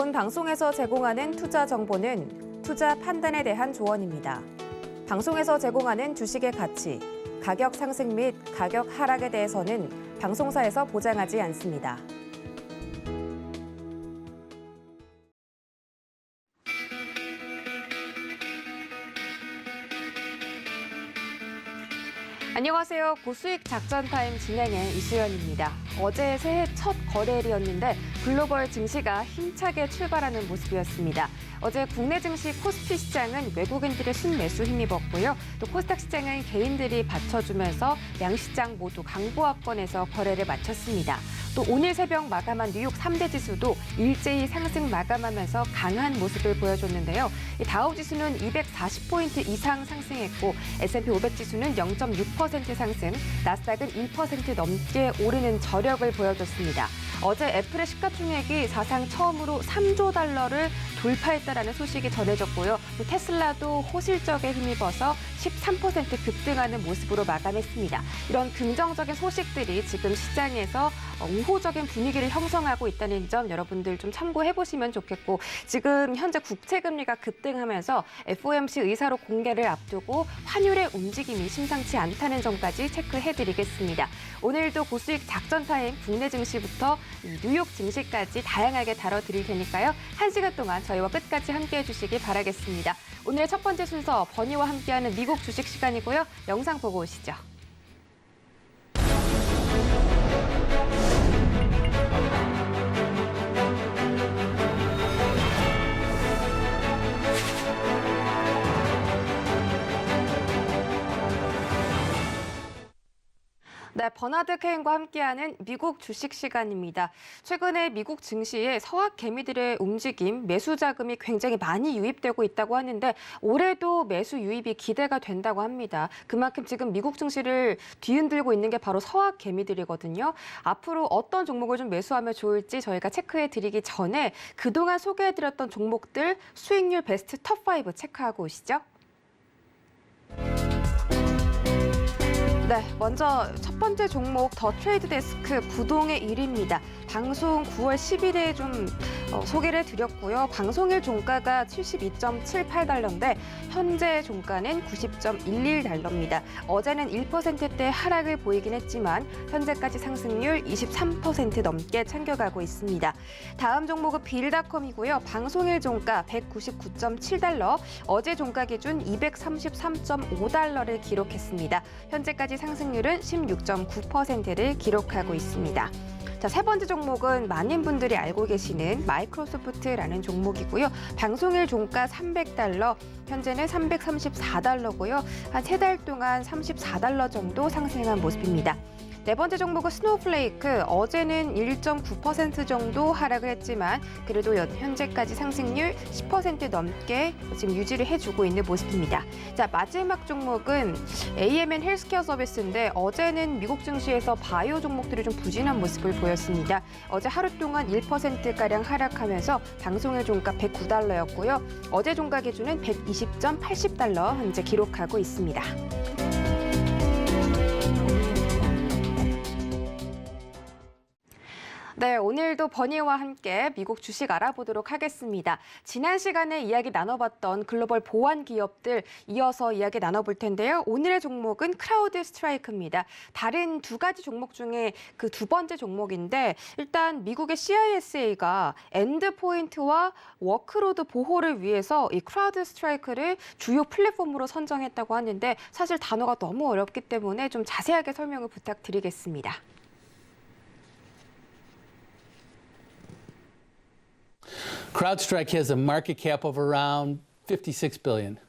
본 방송에서 제공하는 투자 정보는 투자 판단에 대한 조언입니다. 방송에서 제공하는 주식의 가치, 가격 상승 및 가격 하락에 대해서는 방송사에서 보장하지 않습니다. 안녕하세요. 고수익 작전타임 진행의 이수연입니다. 어제 새해 첫 거래일이었는데 글로벌 증시가 힘차게 출발하는 모습이었습니다. 어제 국내 증시 코스피 시장은 외국인들의 순매수 힘입었고요. 또 코스닥 시장은 개인들이 받쳐주면서 양시장 모두 강보합권에서 거래를 마쳤습니다. 또 오늘 새벽 마감한 뉴욕 3대 지수도 일제히 상승 마감하면서 강한 모습을 보여줬는데요. 다우지수는 240포인트 이상 상승했고 S&P 500 지수는 0.6% 상승, 나스닥은 1% 넘게 오르는 저력을 보여줬습니다. 어제 애플의 시가총액이 사상 처음으로 3조 달러를 돌파했다라는 소식이 전해졌고요. 또 테슬라도 호실적에 힘입어서 13% 급등하는 모습으로 마감했습니다. 이런 긍정적인 소식들이 지금 시장에서 우호적인 분위기를 형성하고 있다는 점 여러분들 좀 참고해보시면 좋겠고, 지금 현재 국채금리가 급등하면서 FOMC 의사록 공개를 앞두고 환율의 움직임이 심상치 않다는 점까지 체크해드리겠습니다. 오늘도 고수익 작전타임 국내 증시부터 뉴욕 증시까지 다양하게 다뤄드릴 테니까요. 1시간 동안 저희와 끝까지 함께해 주시기 바라겠습니다. 오늘의 첫 번째 순서 버니와 함께하는 미국 주식 시간이고요. 영상 보고 오시죠. 네, 버나드 케인과 함께하는 미국 주식 시간입니다. 최근에 미국 증시에 서학 개미들의 움직임, 매수 자금이 굉장히 많이 유입되고 있다고 하는데 올해도 매수 유입이 기대가 된다고 합니다. 그만큼 지금 미국 증시를 뒤흔들고 있는 게 바로 서학 개미들이거든요. 앞으로 어떤 종목을 좀 매수하면 좋을지 저희가 체크해드리기 전에 그동안 소개해드렸던 종목들 수익률 베스트 톱5 체크하고 오시죠. 네, 먼저 첫 번째 종목 더 트레이드 데스크 부동의 1위입니다. 방송 9월 10일에 좀 소개를 해드렸고요. 방송일 종가가 72.78달러인데 현재 종가는 90.11달러입니다. 어제는 1%대 하락을 보이긴 했지만 현재까지 상승률 23% 넘게 챙겨가고 있습니다. 다음 종목은 빌닷컴이고요. 방송일 종가 199.7달러, 어제 종가 기준 233.5달러를 기록했습니다. 현재까지 상승률은 16.9%를 기록하고 있습니다. 자, 세 번째 종목은 많은 분들이 알고 계시는 마이크로소프트라는 종목이고요. 방송일 종가 300달러, 현재는 334달러고요. 한 3달 동안 34달러 정도 상승한 모습입니다. 네 번째 종목은 스노우플레이크, 어제는 1.9% 정도 하락을 했지만 그래도 현재까지 상승률 10% 넘게 지금 유지를 해주고 있는 모습입니다. 자, 마지막 종목은 AMN 헬스케어 서비스인데 어제는 미국 증시에서 바이오 종목들이 좀 부진한 모습을 보였습니다. 어제 하루 동안 1%가량 하락하면서 방송일 종가 109달러였고요. 어제 종가 기준은 120.80달러 현재 기록하고 있습니다. 네, 오늘도 버니와 함께 미국 주식 알아보도록 하겠습니다. 지난 시간에 이야기 나눠봤던 글로벌 보안 기업들 이어서 이야기 나눠볼 텐데요. 오늘의 종목은 크라우드 스트라이크입니다. 다른 두 가지 종목 중에 그 두 번째 종목인데 일단 미국의 CISA가 엔드포인트와 워크로드 보호를 위해서 이 크라우드 스트라이크를 주요 플랫폼으로 선정했다고 하는데 사실 단어가 너무 어렵기 때문에 좀 자세하게 설명을 부탁드리겠습니다. CrowdStrike has a market cap of around $56 billion.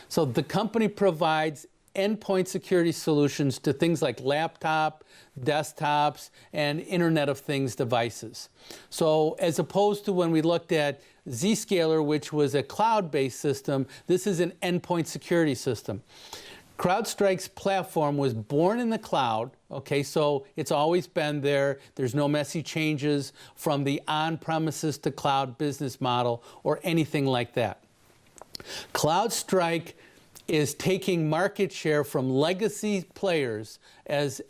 So the company provides endpoint security solutions to things like laptop, desktops, and Internet of Things devices. So as opposed to when we looked at Zscaler, which was a cloud-based system, this is an endpoint security system. CrowdStrike's platform was born in the cloud, okay, so it's always been there. There's no messy changes from the on-premises to cloud business model or anything like that. CrowdStrike is taking market share from legacy players as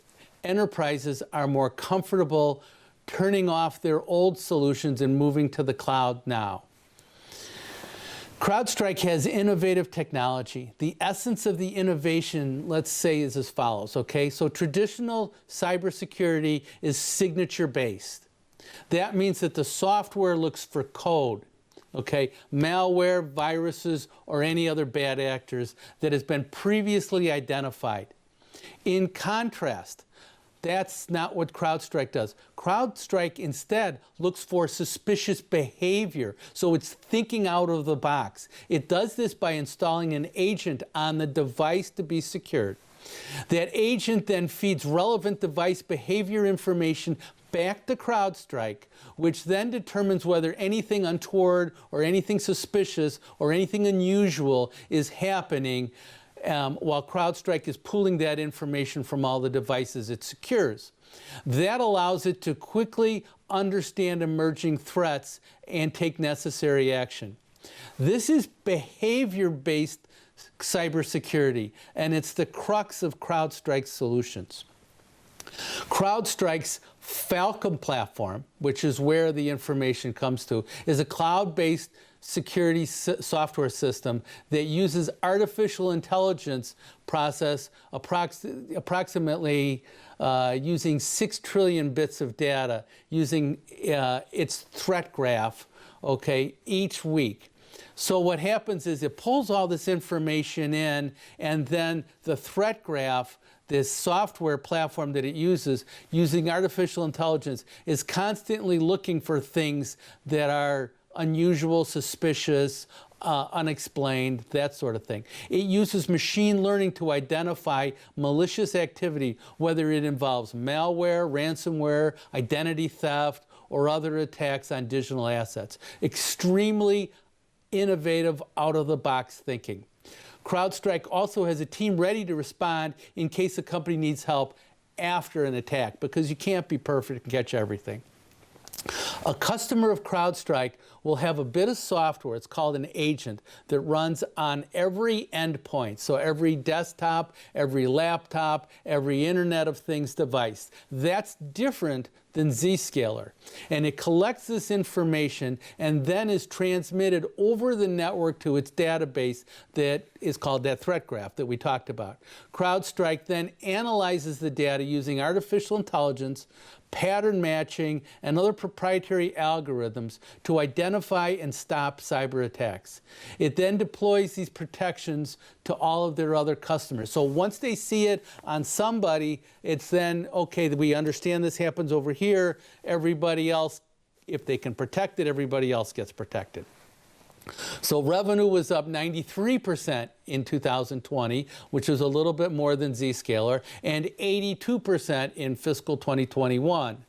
enterprises are more comfortable turning off their old solutions and moving to the cloud now. CrowdStrike has innovative technology. The essence of the innovation, let's say, is as follows, okay? So traditional cybersecurity is signature-based. That means that the software looks for code, okay? Malware, viruses, or any other bad actors that has been previously identified. In contrast, that's not what CrowdStrike does. CrowdStrike instead looks for suspicious behavior, so it's thinking out of the box. It does this by installing an agent on the device to be secured. That agent then feeds relevant device behavior information back to CrowdStrike, which then determines whether anything untoward or anything suspicious or anything unusual is happening, while CrowdStrike is pulling that information from all the devices it secures. That allows it to quickly understand emerging threats and take necessary action. This is behavior-based cybersecurity, and it's the crux of CrowdStrike's solutions. CrowdStrike's Falcon platform, which is where the information comes to, is a cloud-based security software system that uses artificial intelligence process approximately using 6 trillion bits of data, using its threat graph, okay, each week. So what happens is it pulls all this information in, and then the threat graph, this software platform that it uses, using artificial intelligence, is constantly looking for things that are unusual, suspicious, unexplained, that sort of thing. It uses machine learning to identify malicious activity, whether it involves malware, ransomware, identity theft, or other attacks on digital assets. Extremely innovative, out-of-the-box thinking. CrowdStrike also has a team ready to respond in case a company needs help after an attack, because you can't be perfect and catch everything. A customer of CrowdStrike will have a bit of software, it's called an agent, that runs on every endpoint. So every desktop, every laptop, every Internet of Things device. That's different than Zscaler. And it collects this information and then is transmitted over the network to its database that is called that threat graph that we talked about. CrowdStrike then analyzes the data using artificial intelligence, pattern matching, and other proprietary algorithms to identify and stop cyber attacks. It then deploys these protections to all of their other customers. So once they see it on somebody, it's then, okay, we understand this happens over here. Everybody else, if they can protect it, everybody else gets protected. So revenue was up 93% in 2020, which is a little bit more than Zscaler, and 82% in fiscal 2021.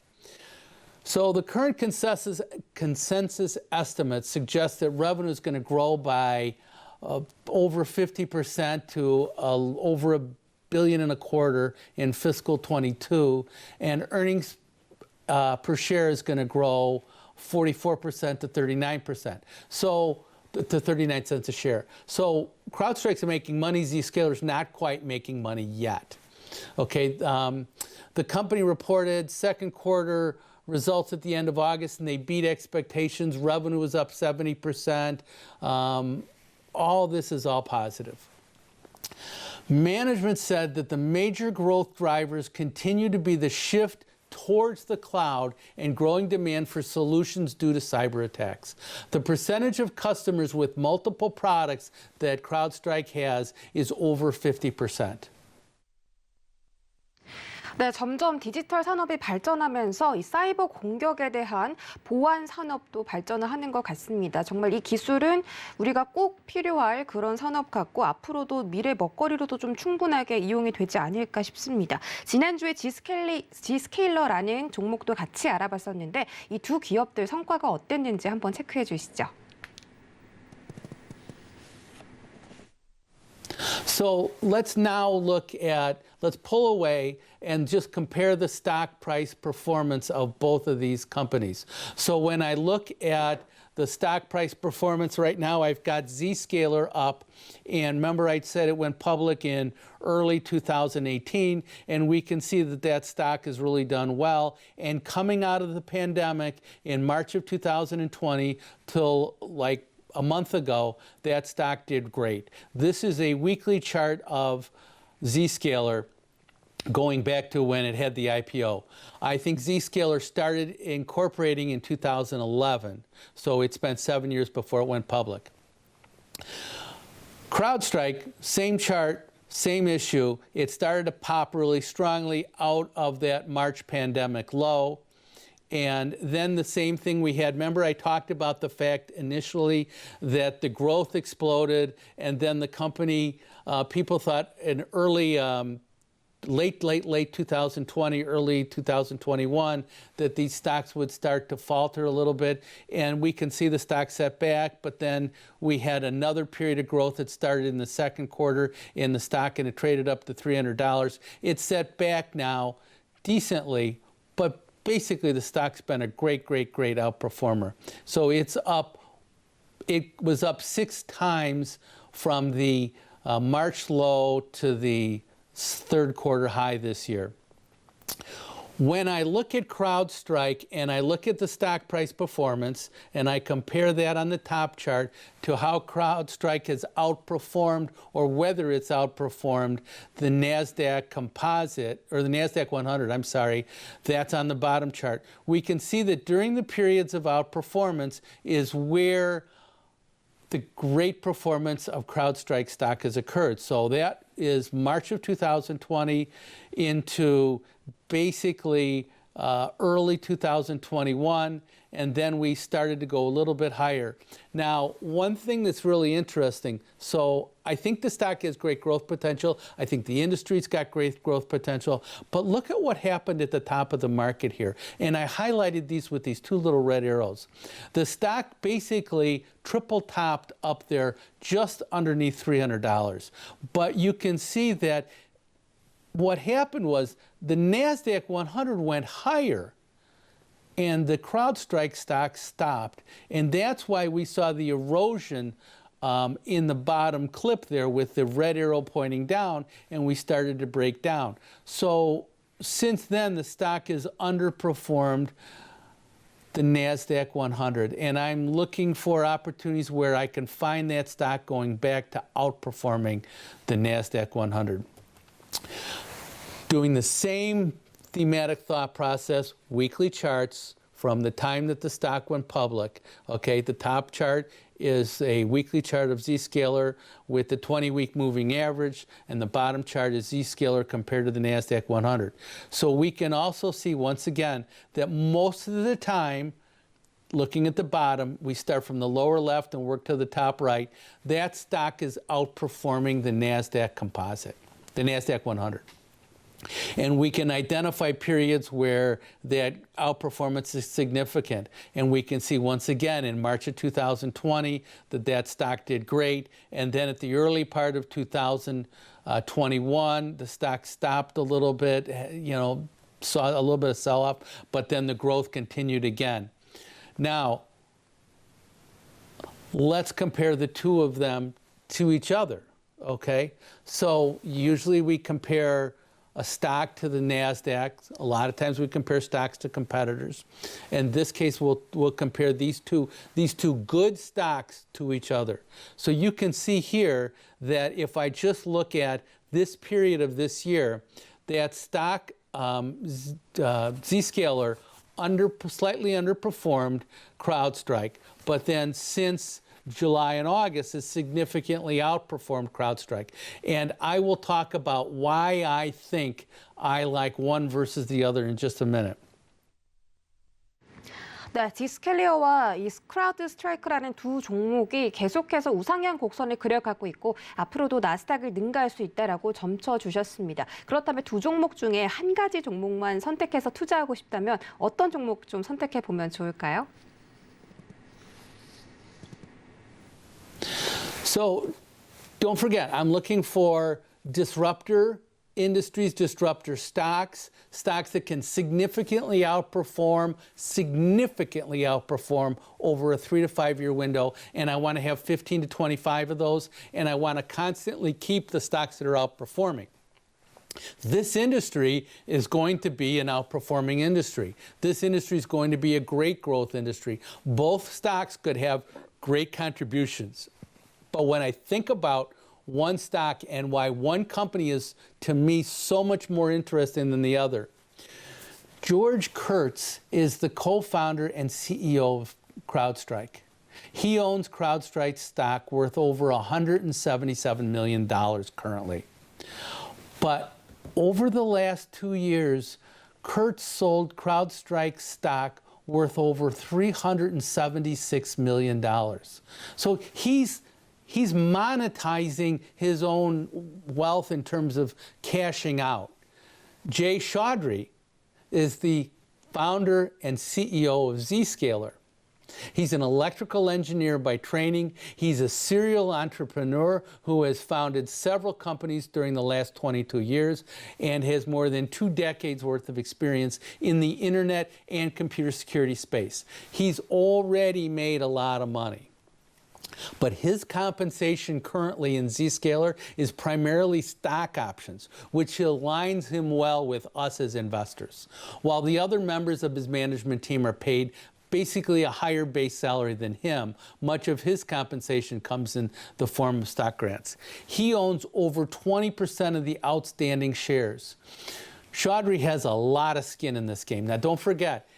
So the current consensus estimates suggest that revenue is going to grow by over 50% to over $1.25 billion in fiscal 22, and earnings per share is going to grow 44% to 39%. So to 39 cents a share. So CrowdStrike's making money. Zscaler's not quite making money yet. Okay, the company reported second quarter results at the end of August, and they beat expectations. Revenue was up 70%. All this is all positive. Management said that the major growth drivers continue to be the shift towards the cloud and growing demand for solutions due to cyber attacks. The percentage of customers with multiple products that CrowdStrike has is over 50%. 네, 점점 디지털 산업이 발전하면서 이 사이버 공격에 대한 보안 산업도 발전을 하는 것 같습니다. 정말 이 기술은 우리가 꼭 필요할 그런 산업 같고 앞으로도 미래 먹거리로도 좀 충분하게 이용이 되지 않을까 싶습니다. 지난주에 Zscaler라는 종목도 같이 알아봤었는데 이 두 기업들 성과가 어땠는지 한번 체크해 주시죠. So let's now let's pull away and just compare the stock price performance of both of these companies. So when I look at the stock price performance right now, I've got Zscaler up. And remember, I said it went public in early 2018, and we can see that that stock has really done well. And coming out of the pandemic in March of 2020 till like a month ago, that stock did great. This is a weekly chart of Zscaler going back to when it had the IPO. I think Zscaler started incorporating in 2011, so it spent 7 years before it went public. CrowdStrike, same chart, same issue. It started to pop really strongly out of that March pandemic low. And then the same thing we had. Remember, I talked about the fact initially that the growth exploded, and then the company, people thought in early, late 2020, early 2021, that these stocks would start to falter a little bit. And we can see the stock set back, but then we had another period of growth that started in the second quarter in the stock, and it traded up to $300. It's set back now decently, but basically the stock's been a great outperformer. So it's up, it was up 6 times from the March low to the third quarter high this year. When I look at CrowdStrike and I look at the stock price performance and I compare that on the top chart to how CrowdStrike has outperformed, or whether it's outperformed the NASDAQ composite, or the NASDAQ 100, I'm sorry, that's on the bottom chart. We can see that during the periods of outperformance is where the great performance of CrowdStrike stock has occurred. So that is March of 2020 into basically early 2021, and then we started to go a little bit higher. Now, one thing that's really interesting, so I think the stock has great growth potential. I think the industry's got great growth potential. But look at what happened at the top of the market here. And I highlighted these with these 2 little red arrows. The stock basically triple topped up there just underneath $300. But you can see that what happened was the NASDAQ 100 went higher and the CrowdStrike stock stopped. And that's why we saw the erosion in the bottom clip there with the red arrow pointing down, and we started to break down. So since then, the stock has underperformed the NASDAQ 100, and I'm looking for opportunities where I can find that stock going back to outperforming the NASDAQ 100. Doing the same thematic thought process, weekly charts from the time that the stock went public. Okay, the top chart is a weekly chart of Zscaler with the 20-week moving average, and the bottom chart is Zscaler compared to the NASDAQ 100. So we can also see, once again, that most of the time, looking at the bottom, we start from the lower left and work to the top right. That stock is outperforming the NASDAQ composite, the NASDAQ 100. And we can identify periods where that outperformance is significant. And we can see once again in March of 2020 that that stock did great. And then at the early part of 2021, the stock stopped a little bit, saw a little bit of sell-off, but then the growth continued again. Now, let's compare the two of them to each other, okay? So usually we compare a stock to the NASDAQ. A lot of times we compare stocks to competitors. In this case, we'll compare these two good stocks to each other. So you can see here that if I just look at this period of this year, that stock, Zscaler, slightly underperformed CrowdStrike, but then since July and August has significantly outperformed CrowdStrike. And I will talk about why I think I like one versus the other in just a minute. 네, 디스켈리어와 이 크라우드스트라이크라는 두 종목이 계속해서 우상향 곡선을 그려가고 있고 앞으로도 나스닥을 능가할 수 있다라고 점쳐 주셨습니다. 그렇다면 두 종목 중에 한 가지 종목만 선택해서 투자하고 싶다면 어떤 종목 좀 선택해 보면 좋을까요? So Don't forget, I'm looking for disruptor industries, disruptor stocks, stocks that can significantly outperform over a 3 to 5 year window. And I want to have 15 to 25 of those. And I want to constantly keep the stocks that are outperforming. This industry is going to be an outperforming industry. This industry is going to be a great growth industry. Both stocks could have great contributions. But when I think about one stock and why one company is, to me, so much more interesting than the other, George Kurtz is the co-founder and CEO of CrowdStrike. He owns CrowdStrike stock worth over $177 million currently. But over the last 2 years, Kurtz sold CrowdStrike stock worth over $376 million. So he's monetizing his own wealth in terms of cashing out. Jay Chaudhry is the founder and CEO of Zscaler. He's an electrical engineer by training. He's a serial entrepreneur who has founded several companies during the last 22 years and has more than 2 decades worth of experience in the internet and computer security space. He's already made a lot of money. But his compensation currently in Zscaler is primarily stock options, which aligns him well with us as investors, while the other members of his management team are paid basically a higher base salary than him. Much of his compensation comes in the form of stock grants. He owns over 20% of the outstanding shares. Chaudhry has a lot of skin in this game. Now, don't forget,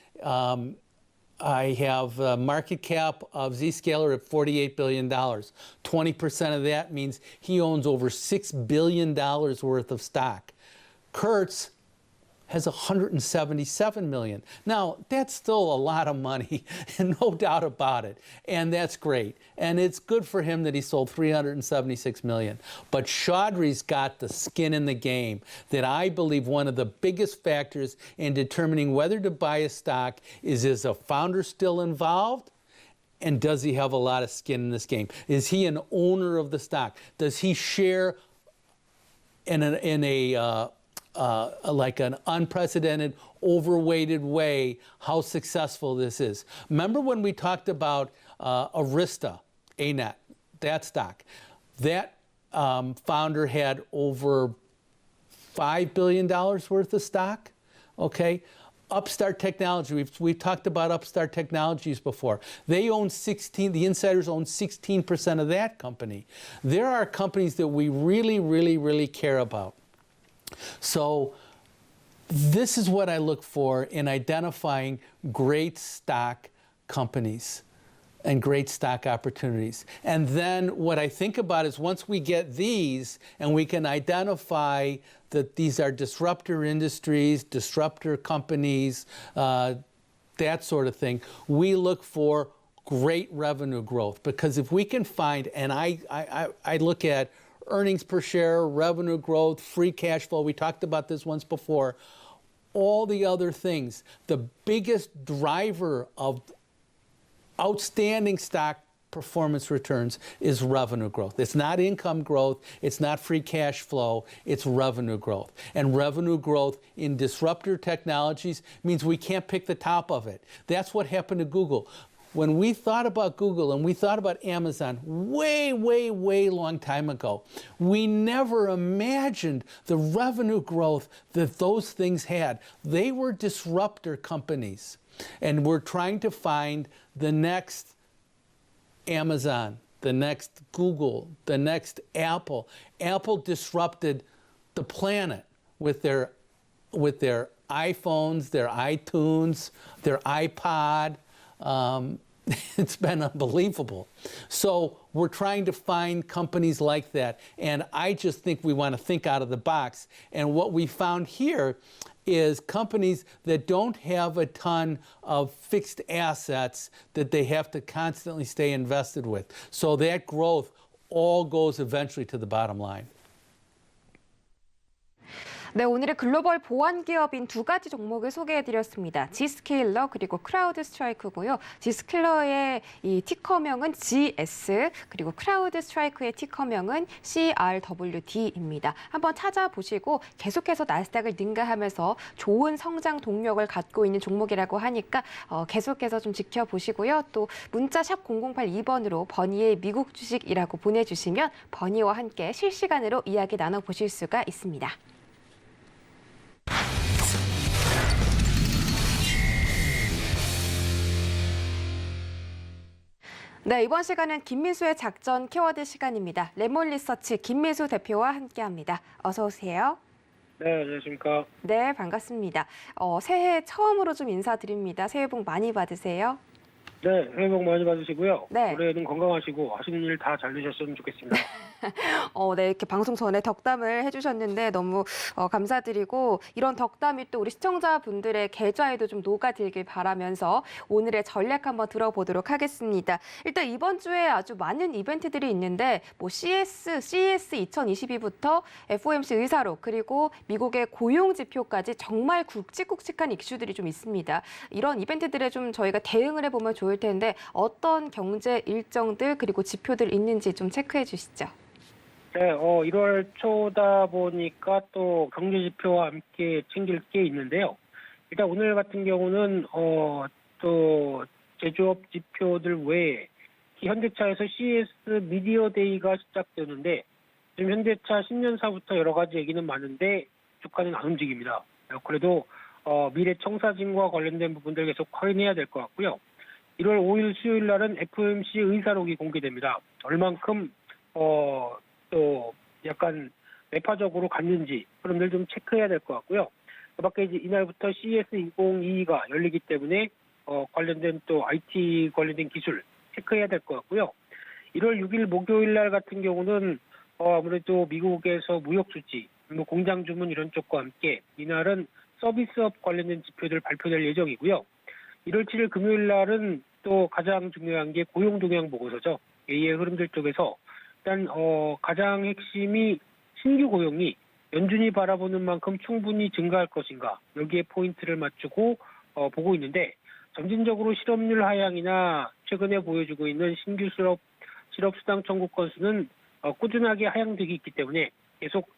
I have a market cap of Zscaler at $48 billion. 20% of that means he owns over $6 billion worth of stock. Kurtz has $177 million. Now, that's still a lot of money, no doubt about it. And that's great. And it's good for him that he sold $376 million. But Chaudhry's got the skin in the game that I believe one of the biggest factors in determining whether to buy a stock is a founder still involved? And does he have a lot of skin in this game? Is he an owner of the stock? Does he share like an unprecedented, overweighted way how successful this is? Remember when we talked about Arista, ANET, that stock? That founder had over $5 billion worth of stock, okay? Upstart Technology, we've talked about Upstart Technologies before. They own the insiders own 16% of that company. There are companies that we really, really, really care about. So this is what I look for in identifying great stock companies and great stock opportunities. And then what I think about is once we get these and we can identify that these are disruptor industries, disruptor companies, that sort of thing, we look for great revenue growth. Because if we can find, and I look at earnings per share, revenue growth, free cash flow. We talked about this once before. All the other things. The biggest driver of outstanding stock performance returns is revenue growth. It's not income growth. It's not free cash flow. It's revenue growth. And revenue growth in disruptor technologies means we can't pick the top of it. That's what happened to Google. When we thought about Google and we thought about Amazon way, way, way long time ago, we never imagined the revenue growth that those things had. They were disruptor companies. And we're trying to find the next Amazon, the next Google, the next Apple. Apple disrupted the planet with their iPhones, their iTunes, their iPod. It's been unbelievable. So we're trying to find companies like that. And I just think we want to think out of the box. And what we found here is companies that don't have a ton of fixed assets that they have to constantly stay invested with. So that growth all goes eventually to the bottom line. 네, 오늘의 글로벌 보안 기업인 두 가지 종목을 소개해드렸습니다. G스케일러 그리고 크라우드 스트라이크고요. G스케일러의 이 티커명은 GS 그리고 크라우드 스트라이크의 티커명은 CRWD입니다. 한번 찾아보시고 계속해서 나스닥을 능가하면서 좋은 성장 동력을 갖고 있는 종목이라고 하니까 계속해서 좀 지켜보시고요. 또 문자 샵 0082번으로 버니의 미국 주식이라고 보내주시면 버니와 함께 실시간으로 이야기 나눠보실 수가 있습니다. 네, 이번 시간은 김민수의 작전 키워드 시간입니다. 레몬 리서치 김민수 대표와 함께합니다. 어서 오세요. 네, 안녕하십니까. 네, 반갑습니다. 새해 처음으로 좀 인사드립니다. 새해 복 많이 받으세요. 네, 새해 복 많이 받으시고요. 네. 올해는 건강하시고 하시는 일 다 잘 되셨으면 좋겠습니다. 네, 이렇게 방송 전에 덕담을 해주셨는데 너무 감사드리고 이런 덕담이 또 우리 시청자분들의 계좌에도 좀 녹아들길 바라면서 오늘의 전략 한번 들어보도록 하겠습니다. 일단 이번 주에 아주 많은 이벤트들이 있는데 뭐 CES 2022부터 FOMC 의사록 그리고 미국의 고용 지표까지 정말 굵직굵직한 이슈들이 좀 있습니다. 이런 이벤트들에 좀 저희가 대응을 해보면 좋을 텐데 어떤 경제 일정들 그리고 지표들 있는지 좀 체크해 주시죠. 네, 1월 초다 보니까 또 경제 지표와 함께 챙길 게 있는데요. 일단 오늘 같은 경우는 또 제조업 지표들 외에 현대차에서 CES 미디어 데이가 시작되는데 지금 현대차 신년사부터 여러 가지 얘기는 많은데 주가는 안 움직입니다. 그래도 미래 청사진과 관련된 부분들 계속 확인해야 될 것 같고요. 1월 5일 수요일 날은 FOMC 의사록이 공개됩니다. 얼만큼 또 약간 매파적으로 갔는지 그런 좀 체크해야 될 것 같고요. 그 밖에 이제 이날부터 CES 2022가 열리기 때문에 관련된 또 IT 관련된 기술 체크해야 될 것 같고요. 1월 6일 목요일 날 같은 경우는 아무래도 미국에서 무역 수지, 뭐 공장 주문 이런 쪽과 함께 이날은 서비스업 관련된 지표들 발표될 예정이고요. 1월 7일 금요일 날은 또 가장 중요한 게 고용 동향 보고서죠. 이의 흐름들 쪽에서 일단 가장 핵심이 신규 고용이 연준이 바라보는 만큼 충분히 증가할 것인가 여기에 포인트를 맞추고 보고 있는데 점진적으로 실업률 하향이나 최근에 보여주고 있는 신규 실업수당 청구 건수는 꾸준하게 하향되기 있기 때문에 계속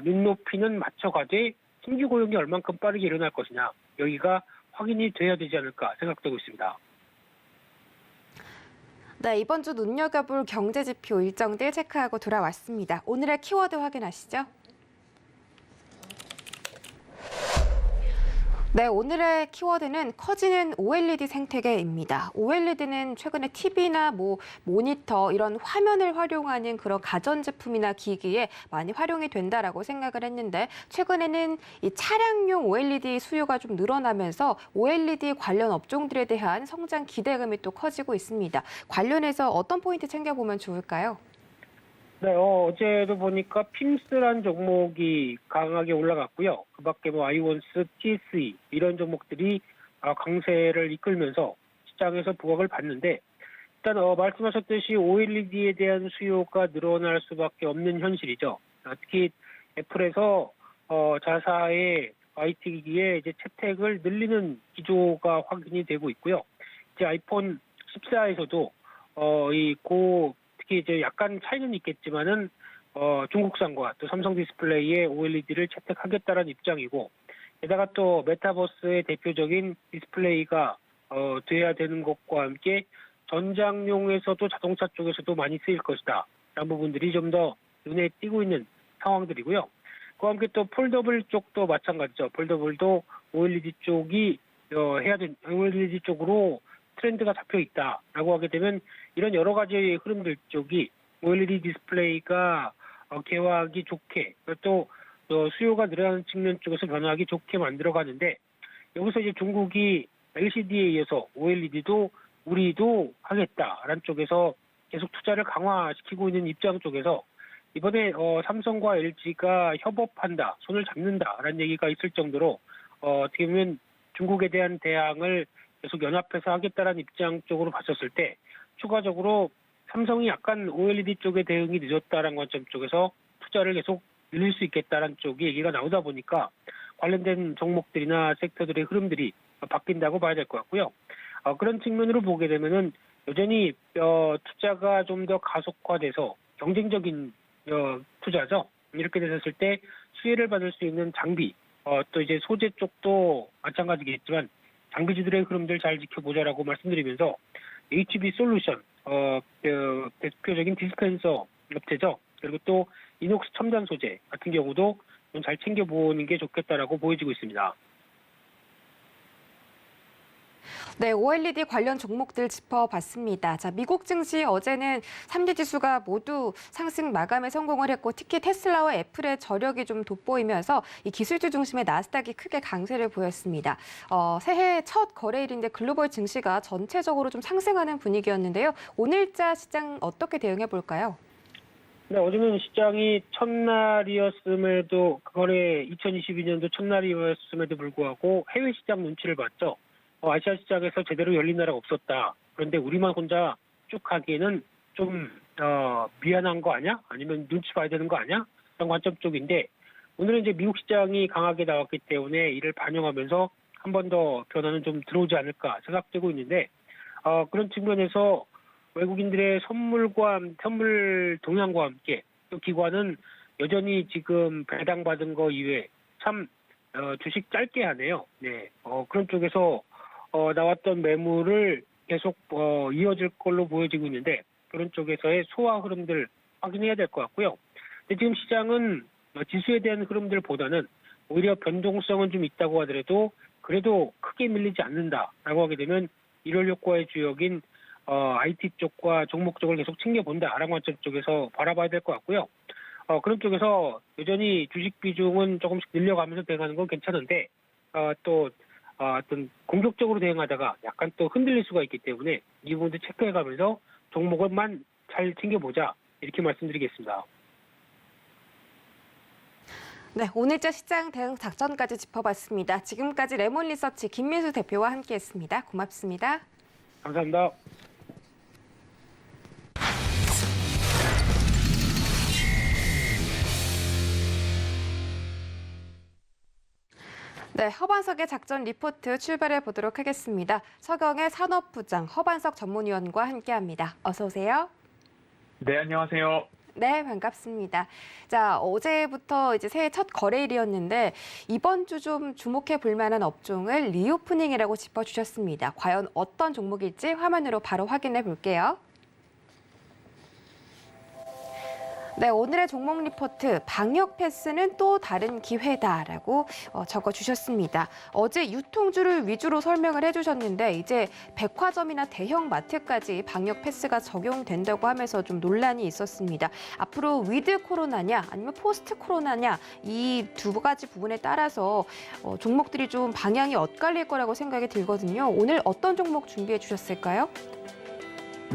눈높이는 맞춰가되 신규 고용이 얼만큼 빠르게 일어날 것이냐 여기가 확인이 돼야 되지 않을까 생각되고 있습니다. 네, 이번 주 눈여겨볼 경제 지표 일정들 체크하고 돌아왔습니다. 오늘의 키워드 확인하시죠. 네, 오늘의 키워드는 커지는 OLED 생태계입니다. OLED는 최근에 TV나 모니터 이런 화면을 활용하는 그런 가전제품이나 기기에 많이 활용이 된다라고 생각을 했는데 최근에는 이 차량용 OLED 수요가 좀 늘어나면서 OLED 관련 업종들에 대한 성장 기대감이 또 커지고 있습니다. 관련해서 어떤 포인트 챙겨보면 좋을까요? 네, 어제도 보니까 핌스란 종목이 강하게 올라갔고요. 그 밖에 아이원스, TSE 이런 종목들이 강세를 이끌면서 시장에서 부각을 받는데 일단 말씀하셨듯이 OLED에 대한 수요가 늘어날 수밖에 없는 현실이죠. 특히 애플에서 자사의 IT 기기에 이제 채택을 늘리는 기조가 확인이 되고 있고요. 이제 아이폰 14에서도 특히 이제 약간 차이는 있겠지만은 중국산과 또 삼성 디스플레이의 OLED를 채택하겠다는 입장이고 게다가 또 메타버스의 대표적인 디스플레이가 돼야 되는 것과 함께 전장용에서도 자동차 쪽에서도 많이 쓰일 것이다. 라는 부분들이 좀 더 눈에 띄고 있는 상황들이고요. 그와 함께 또 폴더블 쪽도 마찬가지죠. 폴더블도 OLED 쪽이 OLED 쪽으로 트렌드가 잡혀 있다라고 하게 되면 이런 여러 가지 흐름들 쪽이 OLED 디스플레이가 개화하기 좋게 또 수요가 늘어나는 측면 쪽에서 변화하기 좋게 만들어가는데 여기서 이제 중국이 LCD에 이어서 OLED도 우리도 하겠다라는 쪽에서 계속 투자를 강화시키고 있는 입장 쪽에서 이번에 삼성과 LG가 협업한다, 손을 잡는다라는 얘기가 있을 정도로 어떻게 보면 중국에 대한 대항을 계속 연합해서 하겠다라는 입장 쪽으로 봤었을 때 추가적으로 삼성이 약간 OLED 쪽의 대응이 늦었다라는 관점 쪽에서 투자를 계속 늘릴 수 있겠다라는 쪽이 얘기가 나오다 보니까 관련된 종목들이나 섹터들의 흐름들이 바뀐다고 봐야 될 것 같고요. 그런 측면으로 보게 되면은 여전히 투자가 좀 더 가속화돼서 경쟁적인 투자죠. 이렇게 됐을 때 수혜를 받을 수 있는 장비, 또 이제 소재 쪽도 마찬가지겠지만 장비주들의 흐름들 잘 지켜보자라고 말씀드리면서 HB 솔루션, 대표적인 디스펜서 업체죠. 그리고 또 이녹스 첨단 소재 같은 경우도 좀 잘 챙겨보는 게 좋겠다라고 보여지고 있습니다. 네, OLED 관련 종목들 짚어봤습니다. 자, 미국 증시 어제는 3대 지수가 모두 상승 마감에 성공을 했고 특히 테슬라와 애플의 저력이 좀 돋보이면서 이 기술주 중심의 나스닥이 크게 강세를 보였습니다. 새해 첫 거래일인데 글로벌 증시가 전체적으로 좀 상승하는 분위기였는데요. 오늘자 시장 어떻게 대응해 볼까요? 네, 어제는 시장이 첫날이었음에도 거래 2022년도 첫날이었음에도 불구하고 해외 시장 눈치를 봤죠. 아시아 시장에서 제대로 열린 나라가 없었다. 그런데 우리만 혼자 쭉 하기에는 좀 미안한 거 아니야? 아니면 눈치 봐야 되는 거 아니야? 그런 관점 쪽인데 오늘은 이제 미국 시장이 강하게 나왔기 때문에 이를 반영하면서 한 번 더 변화는 좀 들어오지 않을까 생각되고 있는데 그런 측면에서 외국인들의 선물 동향과 함께 또 기관은 여전히 지금 배당받은 거 이외에 참 주식 짧게 하네요. 네, 그런 쪽에서 나왔던 매물을 계속 이어질 걸로 보여지고 있는데 그런 쪽에서의 소화 흐름들 확인해야 될 것 같고요. 근데 지금 시장은 지수에 대한 흐름들보다는 오히려 변동성은 좀 있다고 하더라도 그래도 크게 밀리지 않는다라고 하게 되면 1월 효과의 주역인 IT 쪽과 종목 쪽을 계속 챙겨본다라는 관점 쪽에서 바라봐야 될 것 같고요. 그런 쪽에서 여전히 주식 비중은 조금씩 늘려가면서 대응하는 건 괜찮은데 또 어떤 공격적으로 대응하다가 약간 또 흔들릴 수가 있기 때문에 이 부분도 체크해가면서 종목을만 잘 챙겨보자 이렇게 말씀드리겠습니다. 네, 오늘자 시장 대응 작전까지 짚어봤습니다. 지금까지 레몬리서치 김민수 대표와 함께했습니다. 고맙습니다. 감사합니다. 네, 허반석의 작전 리포트 출발해 보도록 하겠습니다. 서경의 산업부장 허반석 전문위원과 함께합니다. 어서 오세요. 네, 안녕하세요. 네, 반갑습니다. 자, 어제부터 이제 새해 첫 거래일이었는데 이번 주 좀 주목해 볼 만한 업종을 리오프닝이라고 짚어주셨습니다. 과연 어떤 종목일지 화면으로 바로 확인해 볼게요. 네, 오늘의 종목 리포트 방역 패스는 또 다른 기회다라고 적어주셨습니다. 어제 유통주를 위주로 설명을 해주셨는데 이제 백화점이나 대형 마트까지 방역 패스가 적용된다고 하면서 좀 논란이 있었습니다. 앞으로 위드 코로나냐 아니면 포스트 코로나냐 이 두 가지 부분에 따라서 종목들이 좀 방향이 엇갈릴 거라고 생각이 들거든요. 오늘 어떤 종목 준비해 주셨을까요?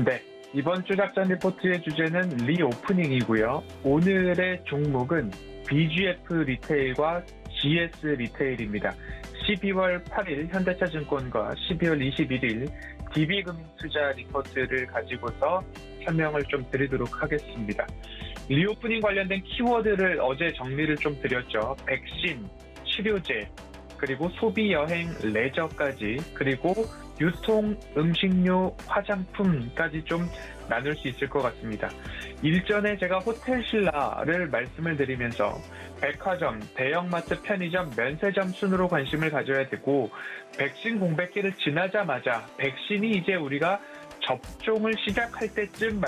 네, 이번 주 작전 리포트의 주제는 리오프닝이고요. 오늘의 종목은 BGF 리테일과 GS 리테일입니다. 12월 8일 현대차증권과 12월 21일 DB금융투자 리포트를 가지고서 설명을 좀 드리도록 하겠습니다. 리오프닝 관련된 키워드를 어제 정리를 좀 드렸죠. 백신, 치료제, 그리고 소비, 여행, 레저까지, 그리고 유통, 음식료, 화장품까지 좀 나눌 수 있을 것 같습니다. 일전에 제가 호텔신라를 말씀을 드리면서 백화점, 대형마트, 편의점, 면세점 순으로 관심을 가져야 되고 백신 공백기를 지나자마자 백신이 이제 우리가 접종을 시작할 때쯤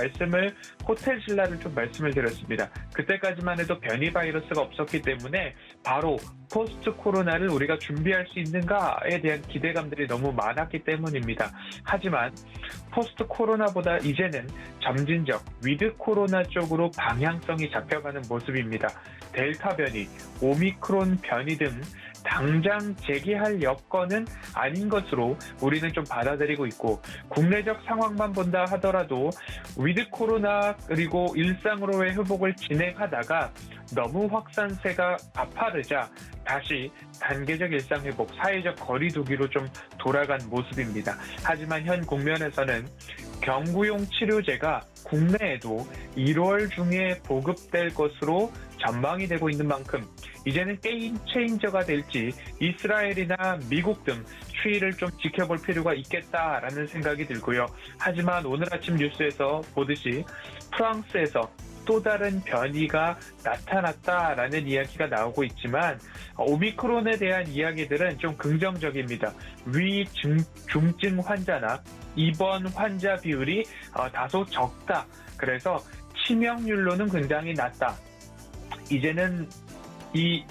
호텔신라를 좀 말씀을 드렸습니다. 그때까지만 해도 변이 바이러스가 없었기 때문에 바로 포스트 코로나를 우리가 준비할 수 있는가에 대한 기대감들이 너무 많았기 때문입니다. 하지만 포스트 코로나보다 이제는 점진적 위드 코로나 쪽으로 방향성이 잡혀가는 모습입니다. 델타 변이, 오미크론 변이 등 당장 재개할 여건은 아닌 것으로 우리는 좀 받아들이고 있고 국내적 상황만 본다 하더라도 위드 코로나 그리고 일상으로의 회복을 진행하다가 너무 확산세가 가파르자 다시 단계적 일상 회복, 사회적 거리 두기로 좀 돌아간 모습입니다. 하지만 현 국면에서는 경구용 치료제가 국내에도 1월 중에 보급될 것으로 전망이 되고 있는 만큼 이제는 게임 체인저가 될지 이스라엘이나 미국 등 추이를 좀 지켜볼 필요가 있겠다라는 생각이 들고요. 하지만 오늘 아침 뉴스에서 보듯이 프랑스에서 또 다른 변이가 나타났다라는 이야기가 나오고 있지만 오미크론에 대한 이야기들은 좀 긍정적입니다. 중증 환자나 입원 환자 비율이 다소 적다. 그래서 치명률로는 굉장히 낮다. 이제는 이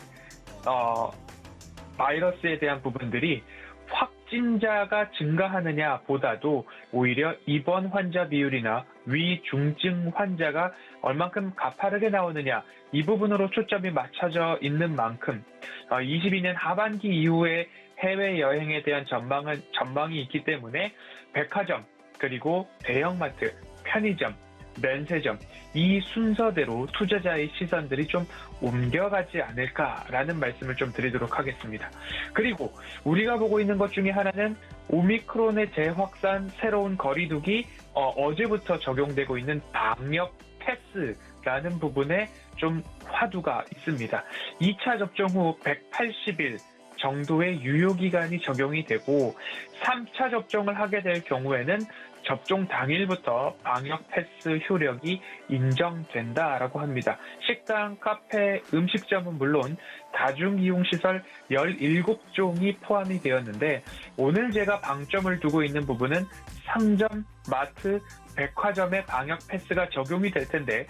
바이러스에 대한 부분들이 확진자가 증가하느냐 보다도 오히려 입원 환자 비율이나 위중증 환자가 얼만큼 가파르게 나오느냐 이 부분으로 초점이 맞춰져 있는 만큼 22년 하반기 이후에 해외여행에 대한 전망이 있기 때문에 백화점 그리고 대형마트, 편의점, 면세점 이 순서대로 투자자의 시선들이 좀 옮겨가지 않을까라는 말씀을 좀 드리도록 하겠습니다. 그리고 우리가 보고 있는 것 중에 하나는 오미크론의 재확산 새로운 거리두기 어제부터 적용되고 있는 방역 패스라는 부분에 좀 화두가 있습니다. 2차 접종 후 180일 정도의 유효기간이 적용이 되고 3차 접종을 하게 될 경우에는 접종 당일부터 방역 패스 효력이 인정된다라고 합니다. 식당, 카페, 음식점은 물론 다중이용시설 17종이 포함이 되었는데 오늘 제가 방점을 두고 있는 부분은 상점, 마트, 백화점의 방역 패스가 적용이 될 텐데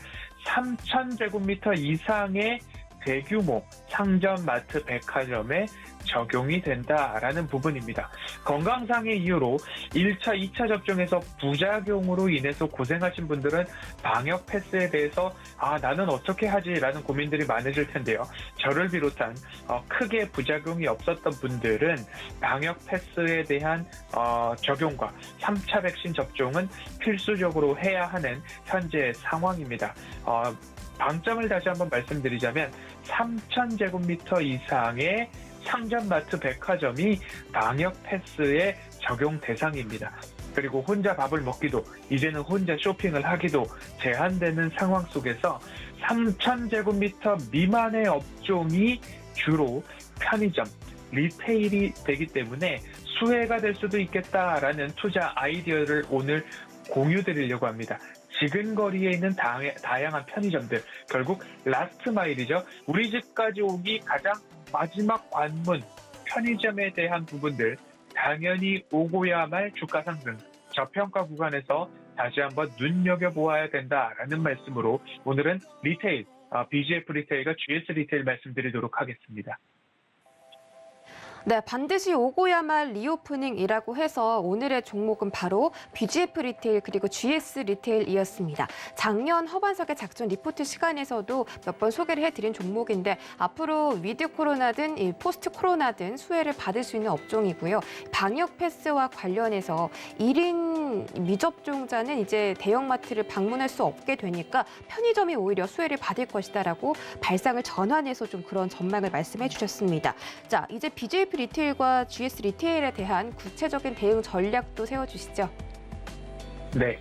3,000제곱미터 이상의 대규모 상점, 마트, 백화점에 적용이 된다라는 부분입니다. 건강상의 이유로 1차, 2차 접종에서 부작용으로 인해서 고생하신 분들은 방역 패스에 대해서 나는 어떻게 하지? 라는 고민들이 많으실 텐데요. 저를 비롯한 크게 부작용이 없었던 분들은 방역 패스에 대한 적용과 3차 백신 접종은 필수적으로 해야 하는 현재 상황입니다. 방점을 다시 한번 말씀드리자면 3,000제곱미터 이상의 상점, 마트, 백화점이 방역 패스의 적용 대상입니다. 그리고 혼자 밥을 먹기도 이제는 혼자 쇼핑을 하기도 제한되는 상황 속에서 3,000제곱미터 미만의 업종이 주로 편의점, 리테일이 되기 때문에 수혜가 될 수도 있겠다라는 투자 아이디어를 오늘 공유드리려고 합니다. 지근거리에 있는 다양한 편의점들, 결국 라스트 마일이죠. 우리 집까지 오기 가장 마지막 관문, 편의점에 대한 부분들 당연히 오고야 말 주가 상승, 저평가 구간에서 다시 한번 눈여겨보아야 된다라는 말씀으로 오늘은 리테일, BGF 리테일과 GS 리테일 말씀드리도록 하겠습니다. 네, 반드시 오고야 말 리오프닝이라고 해서 오늘의 종목은 바로 BGF 리테일 그리고 GS 리테일이었습니다. 작년 허반석의 작전 리포트 시간에서도 몇 번 소개를 해드린 종목인데 앞으로 위드 코로나든 포스트 코로나든 수혜를 받을 수 있는 업종이고요. 방역 패스와 관련해서 1인 미접종자는 이제 대형마트를 방문할 수 없게 되니까 편의점이 오히려 수혜를 받을 것이다라고 발상을 전환해서 좀 그런 전망을 말씀해 주셨습니다. 자, 이제 BGF 리테일과 GS 리테일에 대한 구체적인 대응 전략도 세워주시죠. 네,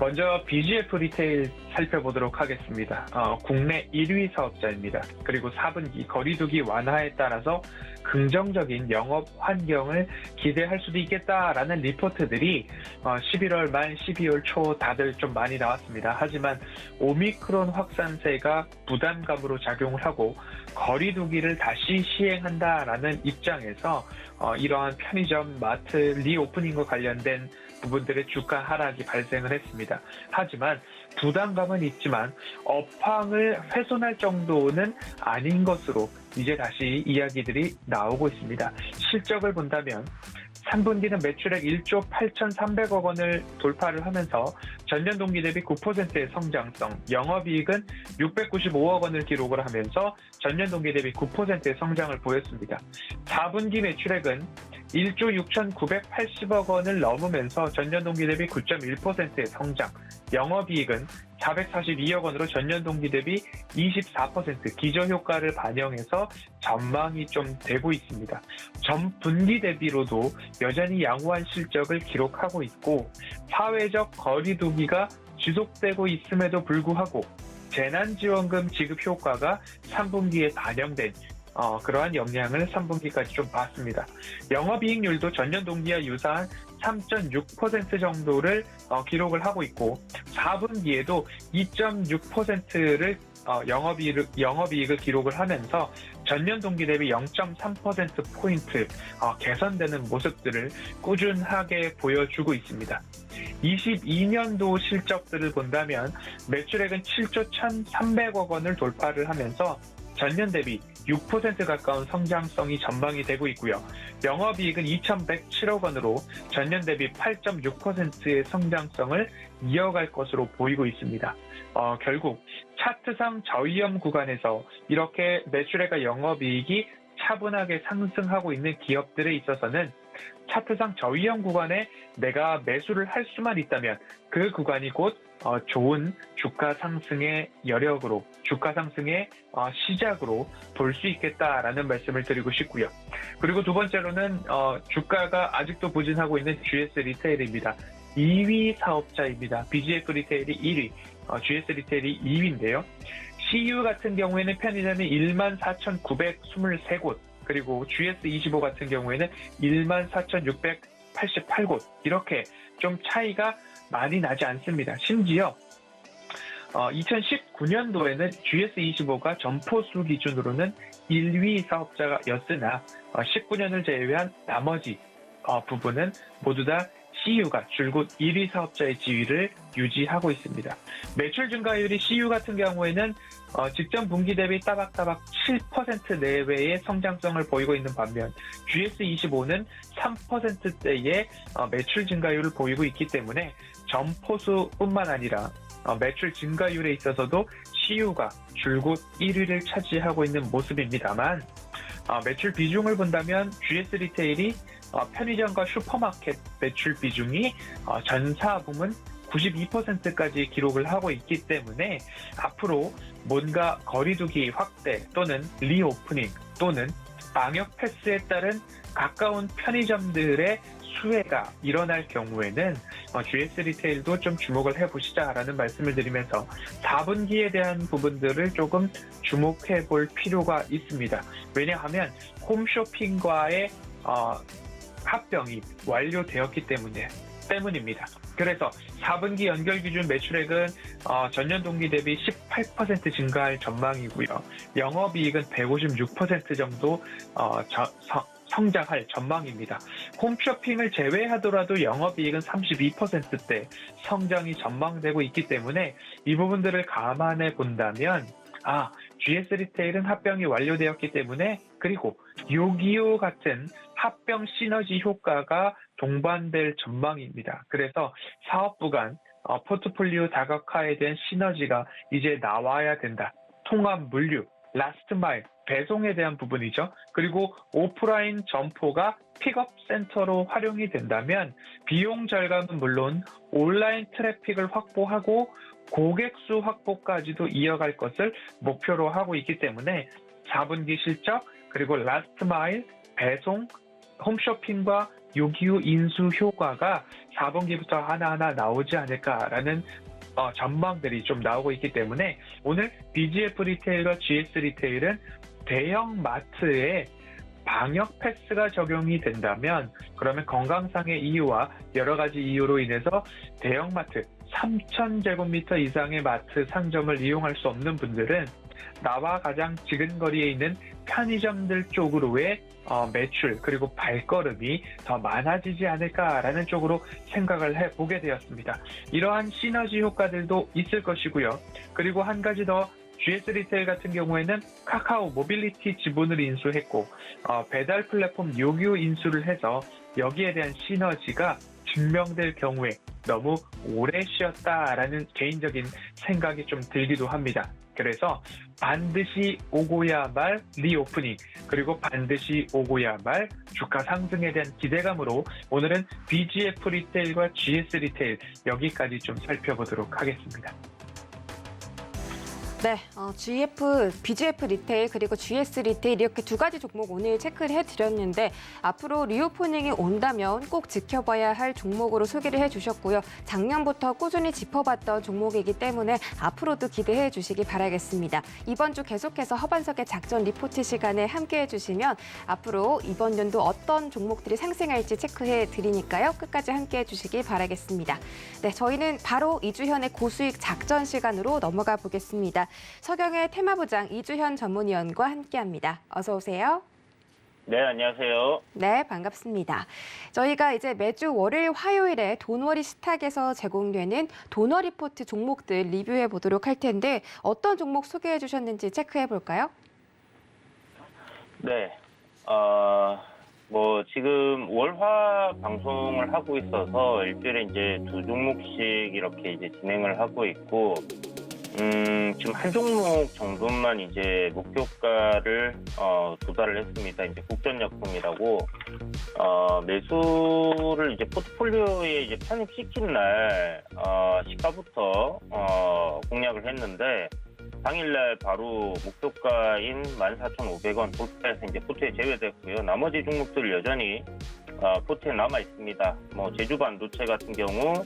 먼저 BGF 리테일 살펴보도록 하겠습니다. 국내 1위 사업자입니다. 그리고 4분기 거리두기 완화에 따라서 긍정적인 영업 환경을 기대할 수도 있겠다라는 리포트들이 11월 말 12월 초 다들 좀 많이 나왔습니다. 하지만 오미크론 확산세가 부담감으로 작용을 하고 거리두기를 다시 시행한다라는 입장에서 이러한 편의점, 마트 리오프닝과 관련된 부분들의 주가 하락이 발생을 했습니다. 하지만 부담감은 있지만 업황을 훼손할 정도는 아닌 것으로 이제 다시 이야기들이 나오고 있습니다. 실적을 본다면 3분기는 매출액 1조 8,300억 원을 돌파를 하면서 전년 동기 대비 9%의 성장성, 영업이익은 695억 원을 기록을 하면서 전년 동기 대비 9%의 성장을 보였습니다. 4분기 매출액은 1조 6,980억 원을 넘으면서 전년 동기 대비 9.1%의 성장, 영업이익은 442억 원으로 전년 동기 대비 24% 기저효과를 반영해서 전망이 좀 되고 있습니다. 전 분기 대비로도 여전히 양호한 실적을 기록하고 있고 사회적 거리두기가 지속되고 있음에도 불구하고 재난지원금 지급 효과가 3분기에 반영된 그러한 영향을 3분기까지 좀 봤습니다. 영업이익률도 전년 동기와 유사한 3.6% 정도를 기록을 하고 있고 4분기에도 2.6%를 영업이익을 기록을 하면서 전년 동기 대비 0.3%포인트 개선되는 모습들을 꾸준하게 보여주고 있습니다. 22년도 실적들을 본다면 매출액은 7조 1,300억 원을 돌파를 하면서 전년 대비 6% 가까운 성장성이 전망이 되고 있고요. 영업이익은 2,107억 원으로 전년 대비 8.6%의 성장성을 이어갈 것으로 보이고 있습니다. 결국 차트상 저위험 구간에서 이렇게 매출액과 영업이익이 차분하게 상승하고 있는 기업들에 있어서는 차트상 저위험 구간에 내가 매수를 할 수만 있다면 그 구간이 곧 좋은 주가 상승의 여력으로, 주가 상승의 시작으로 볼 수 있겠다라는 말씀을 드리고 싶고요. 그리고 두 번째로는 주가가 아직도 부진하고 있는 GS 리테일입니다. 2위 사업자입니다. BGF 리테일이 1위, GS 리테일이 2위인데요. CU 같은 경우에는 편의점이 14,923곳, 그리고 GS25 같은 경우에는 14,688곳, 이렇게 좀 차이가 많이 나지 않습니다. 심지어 2019년도에는 GS25가 점포수 기준으로는 1위 사업자였으나 19년을 제외한 나머지 부분은 모두 다 CU가 줄곧 1위 사업자의 지위를 유지하고 있습니다. 매출 증가율이 CU 같은 경우에는 직전 분기 대비 따박따박 7% 내외의 성장성을 보이고 있는 반면 GS25는 3%대의 매출 증가율을 보이고 있기 때문에 점포수뿐만 아니라 매출 증가율에 있어서도 CU가 줄곧 1위를 차지하고 있는 모습입니다만 매출 비중을 본다면 GS 리테일이 편의점과 슈퍼마켓 매출 비중이 전 사부문 92%까지 기록을 하고 있기 때문에 앞으로 뭔가 거리두기 확대 또는 리오프닝 또는 방역 패스에 따른 가까운 편의점들의 수혜가 일어날 경우에는 GS 리테일도 좀 주목을 해보시자라는 말씀을 드리면서 4분기에 대한 부분들을 조금 주목해 볼 필요가 있습니다. 왜냐하면 홈쇼핑과의 합병이 완료되었기 때문입니다. 그래서 4분기 연결 기준 매출액은 전년 동기 대비 18% 증가할 전망이고요. 영업이익은 156% 정도 성장할 전망입니다. 홈쇼핑을 제외하더라도 영업이익은 32%대 성장이 전망되고 있기 때문에 이 부분들을 감안해 본다면 GS 리테일은 합병이 완료되었기 때문에 그리고 요기요 같은 합병 시너지 효과가 동반될 전망입니다. 그래서 사업부 간 포트폴리오 다각화에 대한 시너지가 이제 나와야 된다. 통합 물류, 라스트 마일, 배송에 대한 부분이죠. 그리고 오프라인 점포가 픽업 센터로 활용이 된다면 비용 절감은 물론 온라인 트래픽을 확보하고 고객 수 확보까지도 이어갈 것을 목표로 하고 있기 때문에 4분기 실적 그리고 라스트 마일, 배송, 홈쇼핑과 요기요 인수 효과가 4분기부터 하나하나 나오지 않을까라는 전망들이 좀 나오고 있기 때문에 오늘 BGF 리테일과 GS 리테일은 대형 마트에 방역 패스가 적용이 된다면 그러면 건강상의 이유와 여러 가지 이유로 인해서 대형마트 3,000제곱미터 이상의 마트 상점을 이용할 수 없는 분들은 나와 가장 지근거리에 있는 편의점들 쪽으로의 매출 그리고 발걸음이 더 많아지지 않을까라는 쪽으로 생각을 해보게 되었습니다. 이러한 시너지 효과들도 있을 것이고요. 그리고 한 가지 더 GS 리테일 같은 경우에는 카카오 모빌리티 지분을 인수했고 배달 플랫폼 요기요 인수를 해서 여기에 대한 시너지가 증명될 경우에 너무 오래 쉬었다라는 개인적인 생각이 좀 들기도 합니다. 그래서 반드시 오고야 말 리오프닝 그리고 반드시 오고야 말 주가 상승에 대한 기대감으로 오늘은 BGF 리테일과 GS 리테일 여기까지 좀 살펴보도록 하겠습니다. 네, BGF 리테일 그리고 GS 리테일 이렇게 두 가지 종목 오늘 체크를 해드렸는데 앞으로 리오프닝이 온다면 꼭 지켜봐야 할 종목으로 소개를 해주셨고요. 작년부터 꾸준히 짚어봤던 종목이기 때문에 앞으로도 기대해 주시기 바라겠습니다. 이번 주 계속해서 허반석의 작전 리포트 시간에 함께해 주시면 앞으로 이번 연도 어떤 종목들이 상승할지 체크해 드리니까요. 끝까지 함께해 주시기 바라겠습니다. 네, 저희는 바로 이주현의 고수익 작전 시간으로 넘어가 보겠습니다. 서경의 테마부장 이주현 전문위원과 함께합니다. 어서 오세요. 네, 안녕하세요. 네, 반갑습니다. 저희가 이제 매주 월요일, 화요일에 돈워리 스탁에서 제공되는 돈워 리포트 종목들 리뷰해 보도록 할 텐데 어떤 종목 소개해 주셨는지 체크해 볼까요? 네, 지금 월화 방송을 하고 있어서 일주일에 이제 두 종목씩 이렇게 이제 진행을 하고 있고, 지금 한 종목 정도만 이제 목표가를 도달을 했습니다. 이제 국전약품이라고 매수를 이제 포트폴리오에 이제 편입시킨 날 시가부터 공략을 했는데 당일날 바로 목표가인 14,500원 포트에서 이제 포트에 제외됐고요. 나머지 종목들 여전히 포트에 남아 있습니다. 제주 반도체 같은 경우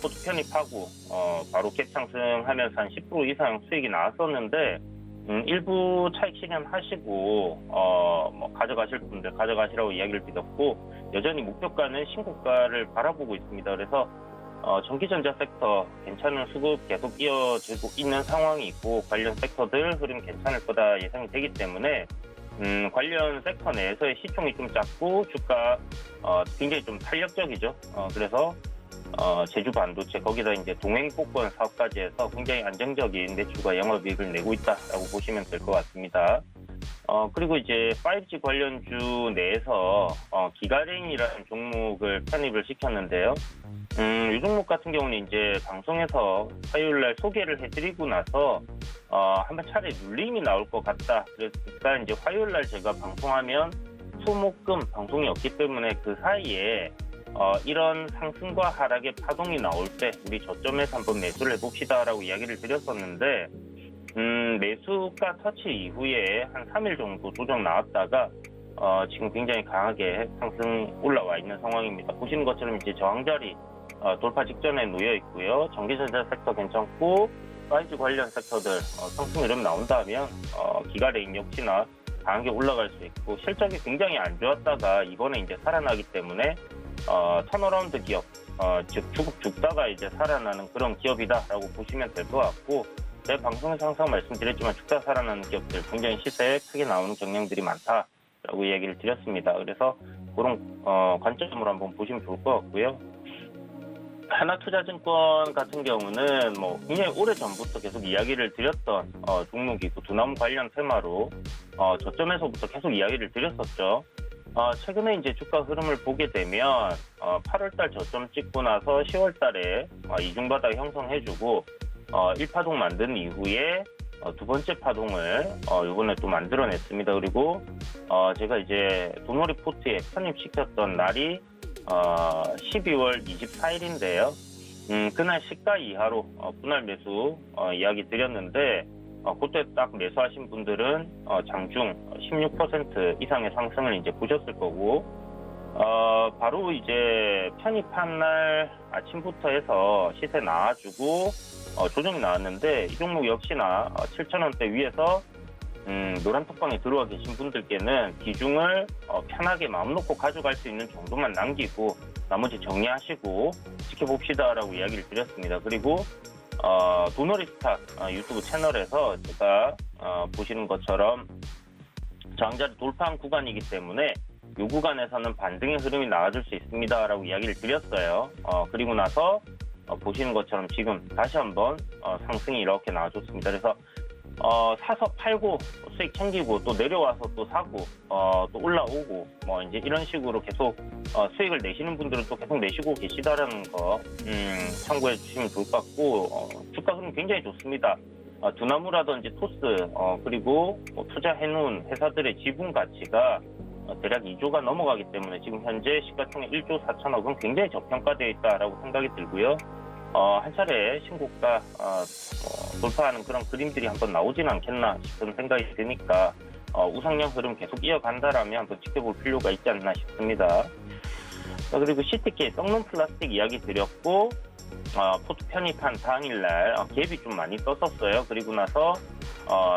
포트 편입하고 바로 갭 상승하면서 한 10% 이상 수익이 나왔었는데 일부 차익 실현하시고 가져가실 분들 가져가시라고 이야기를 드렸고 여전히 목표가는 신고가를 바라보고 있습니다. 그래서 전기전자 섹터 괜찮은 수급 계속 이어지고 있는 상황이 있고 관련 섹터들 흐름 괜찮을 거다 예상이 되기 때문에 관련 섹터 내에서의 시총이 좀 작고 주가 굉장히 좀 탄력적이죠. 그래서 제주 반도체 거기다 이제 동행복권 사업까지 해서 굉장히 안정적인 매출과 영업이익을 내고 있다라고 보시면 될 것 같습니다. 그리고 이제 5G 관련주 내에서 기가랭이라는 종목을 편입을 시켰는데요. 이 종목 같은 경우는 이제 방송에서 화요일날 소개를 해드리고 나서 한번 차례 눌림이 나올 것 같다. 그러니까 이제 화요일날 제가 방송하면 수목금 방송이 없기 때문에 그 사이에 이런 상승과 하락의 파동이 나올 때 우리 저점에서 한번 매수를 해봅시다라고 이야기를 드렸었는데 매수가 터치 이후에 한 3일 정도 조정 나왔다가 지금 굉장히 강하게 상승 올라와 있는 상황입니다. 보시는 것처럼 이제 저항자리 돌파 직전에 놓여 있고요. 전기전자 섹터 괜찮고 5G 관련 섹터들 상승 흐름 나온다면 기가레인 역시나 강하게 올라갈 수 있고 실적이 굉장히 안 좋았다가 이번에 이제 살아나기 때문에 턴어라운드 기업, 즉 죽다가 이제 살아나는 그런 기업이다라고 보시면 될 것 같고 제 방송에서 항상 말씀드렸지만 죽다 살아나는 기업들 굉장히 시세에 크게 나오는 경향들이 많다라고 이야기를 드렸습니다. 그래서 그런 관점으로 한번 보시면 좋을 것 같고요. 하나투자증권 같은 경우는 굉장히 오래전부터 계속 이야기를 드렸던 종목이고 두나무 관련 테마로 저점에서부터 계속 이야기를 드렸었죠. 최근에 이제 주가 흐름을 보게 되면 8월달 저점 찍고 나서 10월달에 이중바닥 형성해주고 1파동 만든 이후에 두 번째 파동을 이번에 또 만들어냈습니다. 그리고 제가 이제 돈워리 포트에 편입시켰던 날이 12월 24일인데요. 그날 시가 이하로 분할 매수 이야기 드렸는데 그때 딱 매수하신 분들은 장중 16% 이상의 상승을 이제 보셨을 거고 바로 이제 편입한 날 아침부터 해서 시세 나와주고 조정이 나왔는데 이 종목 역시나 7,000원대 위에서 노란 톡방에 들어와 계신 분들께는 비중을 편하게 마음 놓고 가져갈 수 있는 정도만 남기고 나머지 정리하시고 지켜봅시다라고 이야기를 드렸습니다. 그리고 돈워리 스탁 유튜브 채널에서 제가 보시는 것처럼 저항자리 돌파한 구간이기 때문에 이 구간에서는 반등의 흐름이 나와줄 수 있습니다라고 이야기를 드렸어요. 그리고 나서 보시는 것처럼 지금 다시 한번 상승이 이렇게 나와줬습니다. 그래서 사서 팔고 수익 챙기고 또 내려와서 또 사고 또 올라오고 이제 이런 식으로 계속 수익을 내시는 분들은 또 계속 내시고 계시다라는 거 참고해 주시면 좋을 것 같고 주가 흐름 굉장히 좋습니다. 두나무라든지 토스 그리고 투자해놓은 회사들의 지분 가치가 대략 2조가 넘어가기 때문에 지금 현재 시가총액 1조 4천억은 굉장히 저평가되어 있다라고 생각이 들고요. 한 차례 신고가 돌파하는 그런 그림들이 한번 나오지는 않겠나 싶은 생각이 드니까 우상향 흐름 계속 이어간다라면 한번 지켜볼 필요가 있지 않나 싶습니다. 그리고 CTK 썩는 플라스틱 이야기 드렸고 포트 편입한 당일날 갭이 좀 많이 떴었어요. 그리고 나서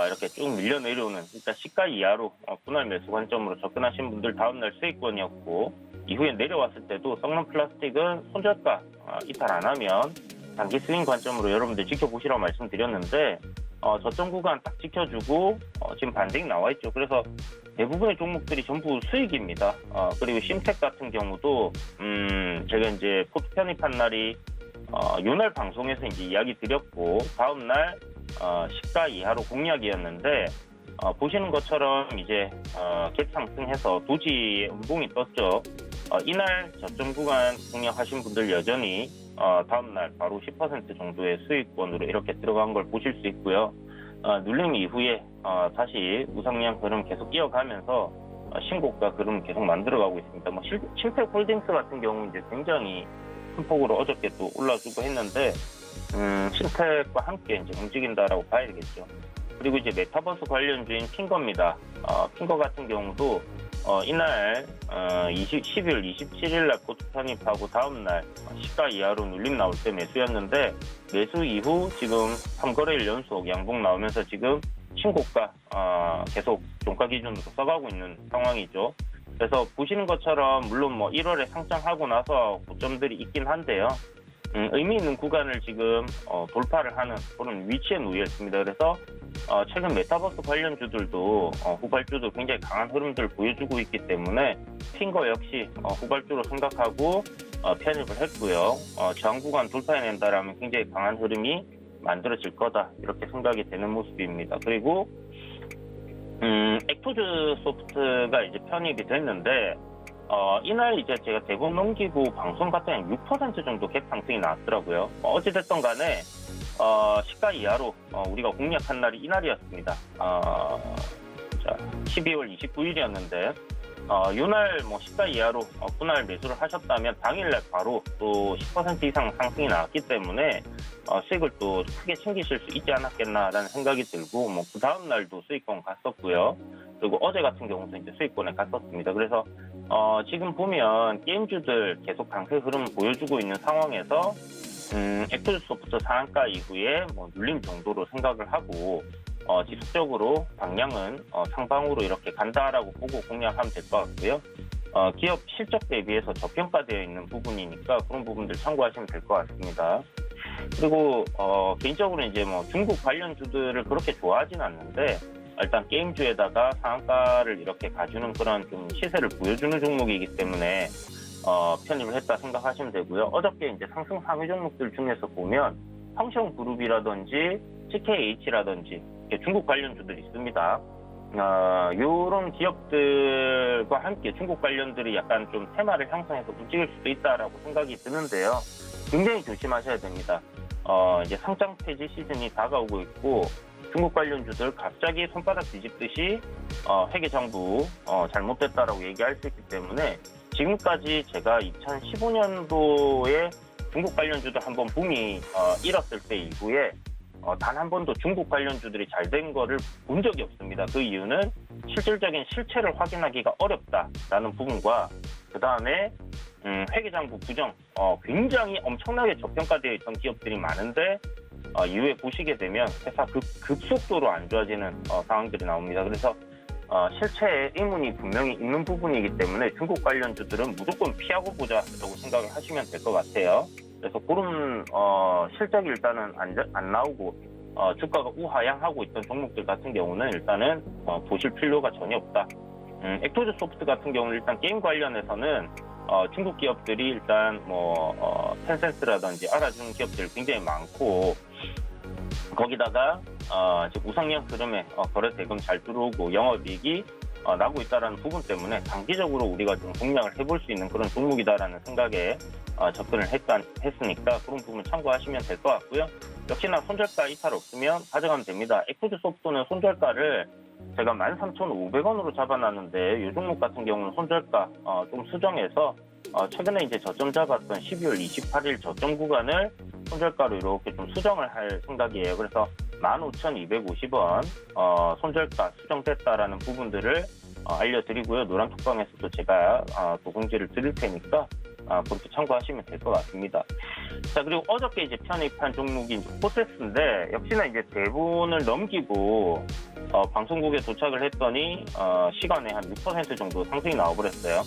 이렇게 쭉 밀려 내려오는 일단 시가 이하로 분할 매수 관점으로 접근하신 분들 다음날 수익권이었고 이후에 내려왔을 때도 썩는 플라스틱은 손절가 이탈 안 하면 단기 스윙 관점으로 여러분들 지켜보시라고 말씀드렸는데 저점 구간 딱 지켜주고 지금 반등이 나와 있죠. 그래서 대부분의 종목들이 전부 수익입니다. 그리고 심텍 같은 경우도 제가 이제 포트 편입한 날이 요날 방송에서 이제 이야기 드렸고 다음날 시가 이하로 공략이었는데 보시는 것처럼 이제 갭 상승해서 도지에 음봉이 떴죠. 이날 저점 구간 공략하신 분들 여전히 다음날 바로 10% 정도의 수익권으로 이렇게 들어간 걸 보실 수 있고요. 눌림 이후에 다시 우상향 흐름 계속 이어가면서 신고가 흐름 계속 만들어가고 있습니다. 뭐 심텍 홀딩스 같은 경우 이제 굉장히 큰 폭으로 어저께 또 올라주고 했는데 심텍과 함께 이제 움직인다라고 봐야겠죠. 그리고 이제 메타버스 관련주인 핑거입니다. 핑거 같은 경우도 이날 12월 27일 날 포트 편입하고 다음날 시가 이하로 눌림 나올 때 매수였는데 매수 이후 지금 3거래일 연속 양봉 나오면서 지금 신고가 계속 종가 기준으로 써가고 있는 상황이죠. 그래서 보시는 것처럼 물론 뭐 1월에 상장하고 나서 고점들이 있긴 한데요. 의미 있는 구간을 지금 돌파를 하는 그런 위치에 놓여 있습니다. 그래서 최근 메타버스 관련주들도 후발주도 굉장히 강한 흐름들을 보여주고 있기 때문에 핑거 역시 후발주로 생각하고 편입을 했고요. 저항 구간 돌파해낸다라면 굉장히 강한 흐름이 만들어질 거다 이렇게 생각이 되는 모습입니다. 그리고 액토즈 소프트가 이제 편입이 됐는데 이날 이제 제가 대본 넘기고 방송 갔더니 6% 정도 갭 상승이 나왔더라고요. 어찌됐든 간에 시가 이하로 우리가 공략한 날이 이날이었습니다. 12월 29일이었는데 이날 뭐 시가 이하로 분할 매수를 하셨다면 당일날 바로 또 10% 이상 상승이 나왔기 때문에 수익을 또 크게 챙기실 수 있지 않았겠나라는 생각이 들고 뭐 그 다음 날도 수익권 갔었고요. 그리고 어제 같은 경우도 이제 수익권에 갔었습니다. 그래서 지금 보면 게임주들 계속 강세 흐름 보여주고 있는 상황에서 액토즈 소프트 상한가 이후에 뭐 눌림 정도로 생각을 하고 지속적으로 방향은 상방으로 이렇게 간다라고 보고 공략하면 될 것 같고요. 기업 실적 대비해서 저평가되어 있는 부분이니까 그런 부분들 참고하시면 될 것 같습니다. 그리고 개인적으로 이제 뭐 중국 관련주들을 그렇게 좋아하진 않는데 일단 게임주에다가 상한가를 이렇게 가주는 그런 좀 시세를 보여주는 종목이기 때문에 편입을 했다 생각하시면 되고요. 어저께 이제 상승 상위 종목들 중에서 보면 황성그룹이라든지 CKH라든지 중국 관련주들이 있습니다. 이런 기업들과 함께 중국 관련들이 약간 좀 테마를 형성해서 움직일 수도 있다라고 생각이 드는데요. 굉장히 조심하셔야 됩니다. 이제 상장 폐지 시즌이 다가오고 있고 중국 관련주들 갑자기 손바닥 뒤집듯이 회계장부 잘못됐다라고 얘기할 수 있기 때문에 지금까지 제가 2015년도에 중국 관련주들 한번 붐이 일었을 때 이후에 단 한 번도 중국 관련주들이 잘 된 거를 본 적이 없습니다. 그 이유는 실질적인 실체를 확인하기가 어렵다라는 부분과 그 다음에 회계장부 부정 굉장히 엄청나게 저평가되어 있던 기업들이 많은데 이후에 보시게 되면 회사 급속도로 안 좋아지는 상황들이 나옵니다. 그래서 실체에 의문이 분명히 있는 부분이기 때문에 중국 관련주들은 무조건 피하고 보자라고 생각을 하시면 될 것 같아요. 그래서 그런 실적이 일단은 안 나오고 주가가 우하향하고 있던 종목들 같은 경우는 일단은 보실 필요가 전혀 없다. 액토즈 소프트 같은 경우는 일단 게임 관련해서는 중국 기업들이 일단 텐센스라든지 알아주는 기업들 굉장히 많고 거기다가 지금 우상향 흐름에 거래 대금 잘 들어오고 영업이익이 나고 있다는 부분 때문에 단기적으로 우리가 좀 공략을 해볼 수 있는 그런 종목이다라는 생각에 접근을 했으니까 그런 부분 참고하시면 될 것 같고요. 역시나 손절가 이탈 없으면 가져가면 됩니다. 액토즈 소프트는 손절가를 제가 13,500원으로 잡아놨는데 이 종목 같은 경우는 손절가 좀 수정해서 최근에 이제 저점 잡았던 12월 28일 저점 구간을 손절가로 이렇게 좀 수정을 할 생각이에요. 그래서 15,250원 손절가 수정됐다라는 부분들을 알려드리고요. 노란톡방에서도 제가 도공지를 드릴 테니까 그렇게 참고하시면 될 것 같습니다. 자, 그리고 어저께 이제 편입한 종목이 이제 포세스인데 역시나 이제 대본을 넘기고 방송국에 도착을 했더니 시간에 한 6% 정도 상승이 나와버렸어요.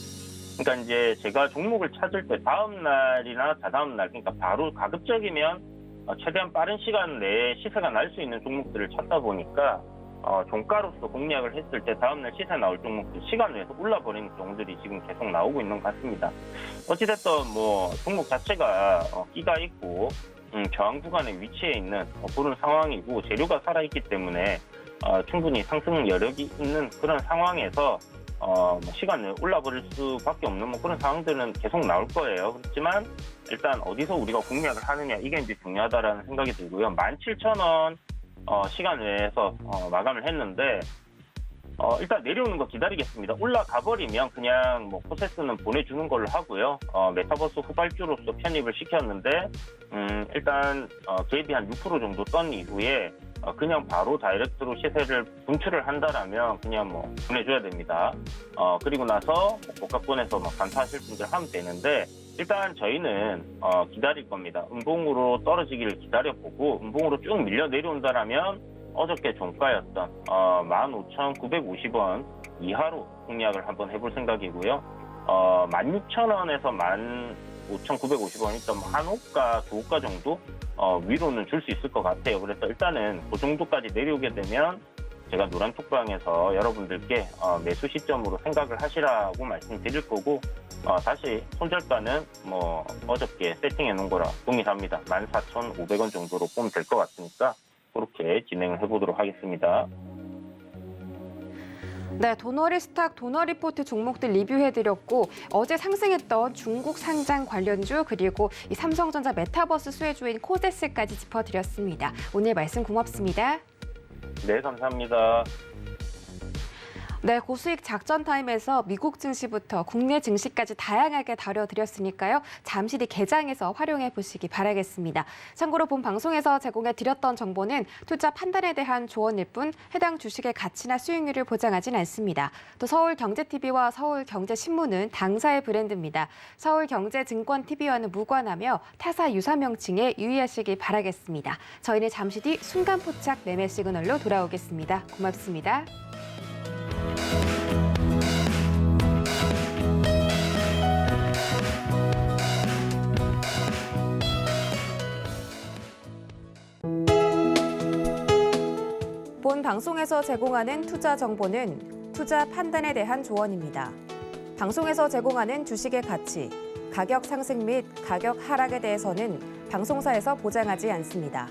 그러니까 이제 제가 종목을 찾을 때 다음 날이나 다다음 날, 그러니까 바로 가급적이면 최대한 빠른 시간 내에 시세가 날 수 있는 종목들을 찾다 보니까 종가로서 공략을 했을 때 다음날 시세 나올 종목들 시간 내에서 올라버리는 경우들이 지금 계속 나오고 있는 것 같습니다. 어찌됐든 뭐 종목 자체가 끼가 있고 저항 구간에 위치해 있는 그런 상황이고 재료가 살아있기 때문에 충분히 상승 여력이 있는 그런 상황에서 시간 내에 올라버릴 수밖에 없는 뭐 그런 상황들은 계속 나올 거예요. 그렇지만 일단 어디서 우리가 공략을 하느냐 이게 이제 중요하다라는 생각이 들고요. 17,000원 시간 외에서 마감을 했는데 일단 내려오는 거 기다리겠습니다. 올라가 버리면 그냥 뭐 포세스는 보내주는 걸로 하고요. 메타버스 후발주로서 편입을 시켰는데 일단 갭이 한 6% 정도 떤 이후에 그냥 바로 다이렉트로 시세를 분출을 한다라면 그냥 뭐 보내줘야 됩니다. 그리고 나서 고가권에서 뭐 간파하실 분들 하면 되는데 일단 저희는 기다릴 겁니다. 음봉으로 떨어지기를 기다려보고 음봉으로 쭉 밀려 내려온다라면 어저께 종가였던 15,950원 이하로 공략을 한번 해볼 생각이고요. 16,000원에서 15,950원 일단 한 호가, 두 호가 정도 위로는 줄 수 있을 것 같아요. 그래서 일단은 그 정도까지 내려오게 되면 제가 노란톡방에서 여러분들께 매수 시점으로 생각을 하시라고 말씀드릴 거고 다시 손절가는 뭐 어저께 세팅해 놓은 거라 동일합니다. 14,500원 정도로 보면 될 것 같으니까 그렇게 진행을 해보도록 하겠습니다. 네, 도너리 스탁, 도너리포트 종목들 리뷰해드렸고 어제 상승했던 중국 상장 관련주 그리고 이 삼성전자 메타버스 수혜주인 코데스까지 짚어드렸습니다. 오늘 말씀 고맙습니다. 네, 감사합니다. 네, 고수익 작전 타임에서 미국 증시부터 국내 증시까지 다양하게 다뤄드렸으니까요. 잠시 뒤 개장해서 활용해 보시기 바라겠습니다. 참고로 본 방송에서 제공해 드렸던 정보는 투자 판단에 대한 조언일 뿐 해당 주식의 가치나 수익률을 보장하진 않습니다. 또 서울경제TV와 서울경제신문은 당사의 브랜드입니다. 서울경제증권TV와는 무관하며 타사 유사 명칭에 유의하시기 바라겠습니다. 저희는 잠시 뒤 순간포착 매매 시그널로 돌아오겠습니다. 고맙습니다. 본 방송에서 제공하는 투자 정보는 투자 판단에 대한 조언입니다. 방송에서 제공하는 주식의 가치, 가격 상승 및 가격 하락에 대해서는 방송사에서 보장하지 않습니다.